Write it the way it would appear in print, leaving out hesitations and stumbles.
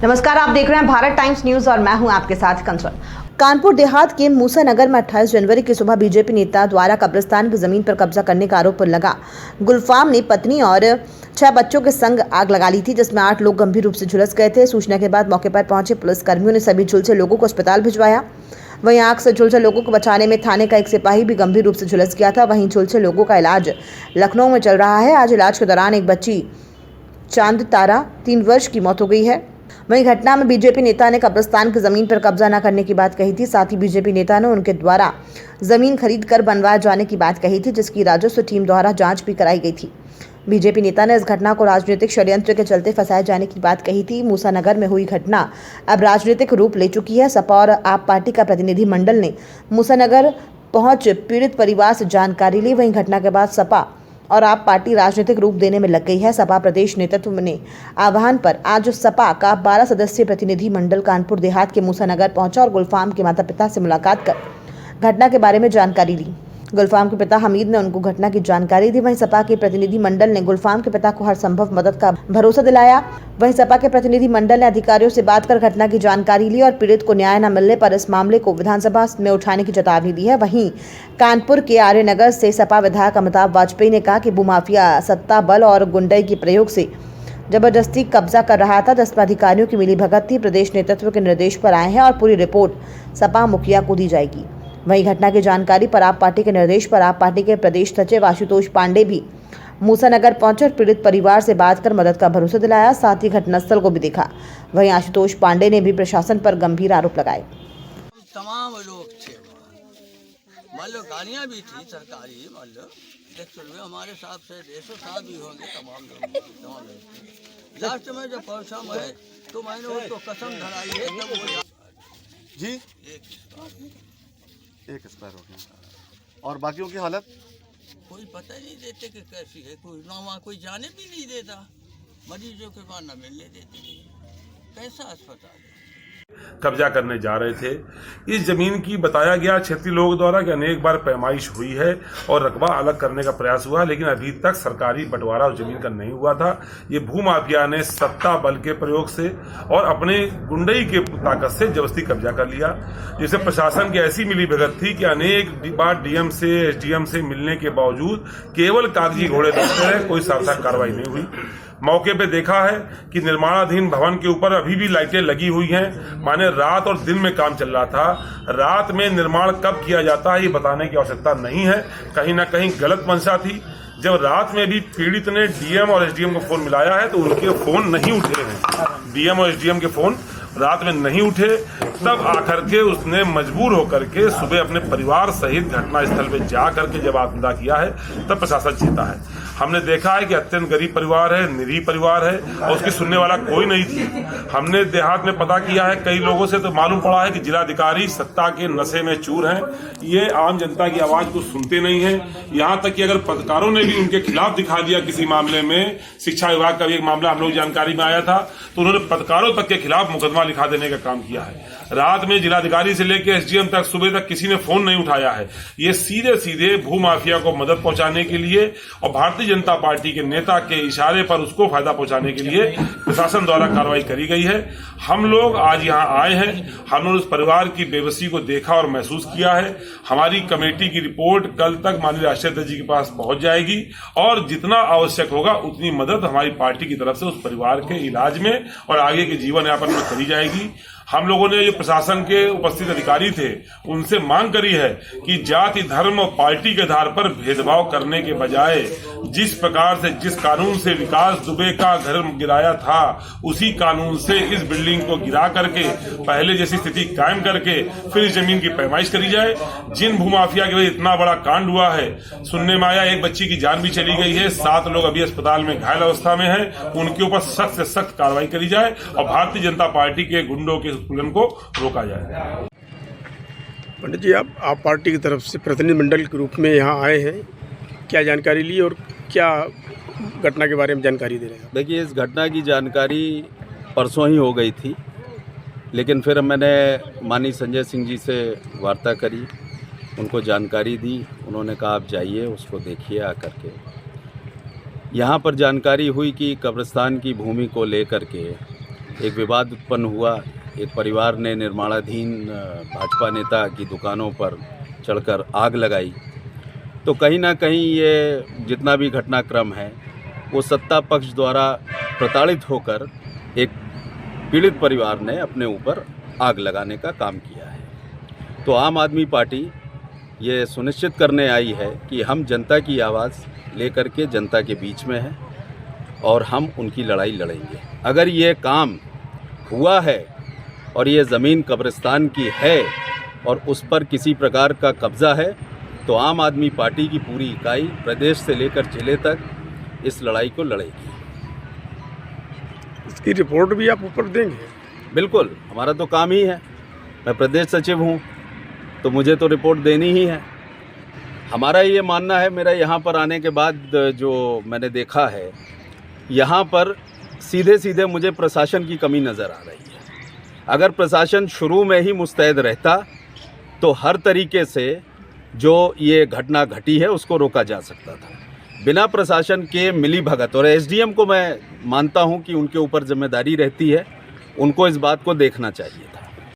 नमस्कार, आप देख रहे हैं भारत टाइम्स न्यूज और मैं हूं आपके साथ कंचन। कानपुर देहात के मूसा नगर में 28 जनवरी की सुबह बीजेपी नेता द्वारा कब्रिस्तान की जमीन पर कब्जा करने का आरोप लगा। गुलफाम ने पत्नी और 6 बच्चों के संग आग लगा ली थी, जिसमें 8 लोग गंभीर रूप से झुलस गए थे। सूचना के बाद मौके पर पहुंचे पुलिस कर्मियों ने सभी झुलसे लोगों को अस्पताल भिजवाया। वहीं आग से झुलसे लोगों को बचाने में थाने का एक सिपाही भी गंभीर रूप से झुलस गया था। वहीं झुलसे लोगों का इलाज लखनऊ में चल रहा है। आज इलाज के दौरान एक बच्ची चांद तारा 3 वर्ष की मौत हो गई है। वहीं घटना में बीजेपी नेता ने कब्रिस्तान की जमीन पर कब्जा न करने की बात कही थी। साथ ही बीजेपी नेता ने उनके द्वारा जमीन खरीद कर बनवाए जाने की बात कही थी, जिसकी राजस्व टीम द्वारा जांच भी कराई गई थी। बीजेपी नेता ने इस घटना को राजनीतिक षड्यंत्र के चलते फंसाए जाने की बात कही थी। मूसा नगर में हुई घटना अब राजनीतिक रूप ले चुकी है। सपा और आप पार्टी का प्रतिनिधि मंडल ने मूसा नगर पहुंच पीड़ित परिवार से जानकारी ली। वहीं घटना के बाद सपा और आप पार्टी राजनीतिक रूप देने में लग गई है। सपा प्रदेश नेतृत्व ने आह्वान पर आज सपा का 12 सदस्यीय प्रतिनिधि मंडल कानपुर देहात के मूसा नगर पहुंचा और गुलफाम के माता पिता से मुलाकात कर घटना के बारे में जानकारी ली। गुलफाम के पिता हमीद ने उनको घटना की जानकारी दी। वहीं सपा के प्रतिनिधि मंडल ने गुलफाम के पिता को हर संभव मदद का भरोसा दिलाया। वहीं सपा के प्रतिनिधि मंडल ने अधिकारियों से बात कर घटना की जानकारी ली और पीड़ित को न्याय न मिलने पर इस मामले को विधानसभा में उठाने की चेतावनी दी है। वहीं कानपुर के आर्यनगर से सपा विधायक अमिताभ वाजपेयी ने कहा कि भूमाफिया सत्ता बल और गुंडई के प्रयोग से जबरदस्ती कब्जा कर रहा था, जिसमें अधिकारियों की मिलीभगत थी। प्रदेश नेतृत्व के निर्देश पर आए हैं और पूरी रिपोर्ट सपा मुखिया को दी जाएगी। वहीं घटना की जानकारी पर आप पार्टी के निर्देश पर आप पार्टी के प्रदेश सचिव आशुतोष पांडे भी मूसा नगर पहुंचे और पीड़ित परिवार से बात कर मदद का भरोसा दिलाया। साथ ही घटनास्थल को भी देखा। वहीं आशुतोष पांडे ने भी प्रशासन पर गंभीर आरोप लगाए। तमाम लोग थे, मान लो गाड़ियाँ भी थी सरकारी, मान लो हमारे साथ से 150 साहब भी होंगे, तमाम लोग। लास्ट में जब पहुँचा मैं तो मैंने उसको कसम धराई है तब जी एक एक्सपायर हो गया और बाकियों की हालत कोई पता नहीं देते कि कैसी है, कोई ना वहाँ कोई जाने भी नहीं देता, मरीजों के पास न मिलने देते। कैसा अस्पताल है? कब्जा करने जा रहे थे। इस जमीन की बताया गया क्षेत्रीय लोगों द्वारा कि अनेक बार पैमाइश हुई है और रकबा अलग करने का प्रयास हुआ, लेकिन अभी तक सरकारी बंटवारा उस जमीन का नहीं हुआ था। ये भूमाफिया ने सत्ता बल के प्रयोग से और अपने गुंडई के ताकत से जबरदस्ती कब्जा कर लिया, जिससे प्रशासन की ऐसी मिलीभगत थी कि अनेक बार डीएम से एसडीएम से मिलने के बावजूद केवल कागजी घोड़े दौड़ते रहे, कोई सार्थक कार्रवाई नहीं हुई। मौके पे देखा है कि निर्माणाधीन भवन के ऊपर अभी भी लाइटें लगी हुई हैं, माने रात और दिन में काम चल रहा था। रात में निर्माण कब किया जाता है ये बताने की आवश्यकता नहीं है, कहीं ना कहीं गलत मंशा थी। जब रात में भी पीड़ित ने डीएम और एसडीएम को फोन मिलाया है तो उनके फोन नहीं उठे हैं, डीएम और एसडीएम के फोन रात में नहीं उठे। तब आकर के उसने मजबूर होकर के सुबह अपने परिवार सहित घटनास्थल पे जा करके जब आत्मदाह किया है, तब प्रशासन चेता है। हमने देखा है कि अत्यंत गरीब परिवार है, निरीह परिवार है और उसकी सुनने वाला कोई नहीं थी। हमने देहात में पता किया है, कई लोगों से तो मालूम पड़ा है कि जिलाधिकारी सत्ता के नशे में चूर हैं, ये आम जनता की आवाज को सुनते नहीं है। यहाँ तक कि अगर पत्रकारों ने भी उनके खिलाफ दिखा दिया किसी मामले में, शिक्षा विभाग का भी एक मामला हम लोग जानकारी में आया था, तो उन्होंने पत्रकारों तक के खिलाफ मुकदमा लिखा देने का काम किया है। रात में जिलाधिकारी से लेकर एसडीएम तक सुबह तक किसी ने फोन नहीं उठाया है। ये सीधे सीधे भूमाफिया को मदद पहुंचाने के लिए और भारतीय जनता पार्टी के नेता के इशारे पर उसको फायदा पहुंचाने के लिए प्रशासन द्वारा कार्रवाई करी गई है। हम लोग आज यहाँ आए हैं, हमने उस परिवार की बेबसी को देखा और महसूस किया है। हमारी कमेटी की रिपोर्ट कल तक माननीय राष्ट्रीय अध्यक्ष जी के पास पहुंच जाएगी और जितना आवश्यक होगा उतनी मदद हमारी पार्टी की तरफ से उस परिवार के इलाज में और आगे के जीवन यापन में करी जाएगी। हम लोगों ने जो प्रशासन के उपस्थित अधिकारी थे उनसे मांग करी है कि जाति धर्म और पार्टी के आधार पर भेदभाव करने के बजाय जिस प्रकार से जिस कानून से विकास दुबे का घर गिराया था उसी कानून से इस बिल्डिंग को गिरा करके पहले जैसी स्थिति कायम करके फिर इस जमीन की पैमाइश करी जाए। जिन भूमाफिया की वजह इतना बड़ा कांड हुआ है, सुनने में आया एक बच्ची की जान भी चली गई है, 7 लोग अभी अस्पताल में घायल अवस्था में हैं, उनके ऊपर सख्त से सख्त कार्रवाई करी जाए और भारतीय जनता पार्टी के गुंडों के उत्पीड़न को रोका जाए। पंडित जी, आप पार्टी की तरफ से प्रतिनिधिमंडल के रूप में यहाँ आए हैं, क्या जानकारी ली और क्या घटना के बारे में जानकारी दे रहे हैं? देखिए, इस घटना की जानकारी परसों ही हो गई थी, लेकिन फिर मैंने माननीय संजय सिंह जी से वार्ता करी, उनको जानकारी दी। उन्होंने कहा आप जाइए, उसको देखिए आकर के। यहाँ पर जानकारी हुई कि कब्रिस्तान की भूमि को लेकर के एक विवाद उत्पन्न हुआ। एक परिवार ने निर्माणाधीन भाजपा नेता की दुकानों पर चढ़कर आग लगाई। तो कहीं ना कहीं ये जितना भी घटनाक्रम है वो सत्ता पक्ष द्वारा प्रताड़ित होकर एक पीड़ित परिवार ने अपने ऊपर आग लगाने का काम किया है। तो आम आदमी पार्टी ये सुनिश्चित करने आई है कि हम जनता की आवाज़ लेकर के जनता के बीच में हैं और हम उनकी लड़ाई लड़ेंगे। अगर ये काम हुआ है और ये ज़मीन कब्रिस्तान की है और उस पर किसी प्रकार का कब्ज़ा है तो आम आदमी पार्टी की पूरी इकाई प्रदेश से लेकर जिले तक इस लड़ाई को लड़ेगी। इसकी रिपोर्ट भी आप ऊपर देंगे? बिल्कुल, हमारा तो काम ही है। मैं प्रदेश सचिव हूँ तो मुझे तो रिपोर्ट देनी ही है। हमारा ये मानना है, मेरा यहाँ पर आने के बाद जो मैंने देखा है, यहाँ पर सीधे सीधे मुझे प्रशासन की कमी नज़र आ रही है। अगर प्रशासन शुरू में ही मुस्तैद रहता तो हर तरीके से जो ये घटना घटी है उसको रोका जा सकता था। बिना प्रशासन के मिलीभगत, और एसडीएम को मैं मानता हूँ कि उनके ऊपर जिम्मेदारी रहती है, उनको इस बात को देखना चाहिए।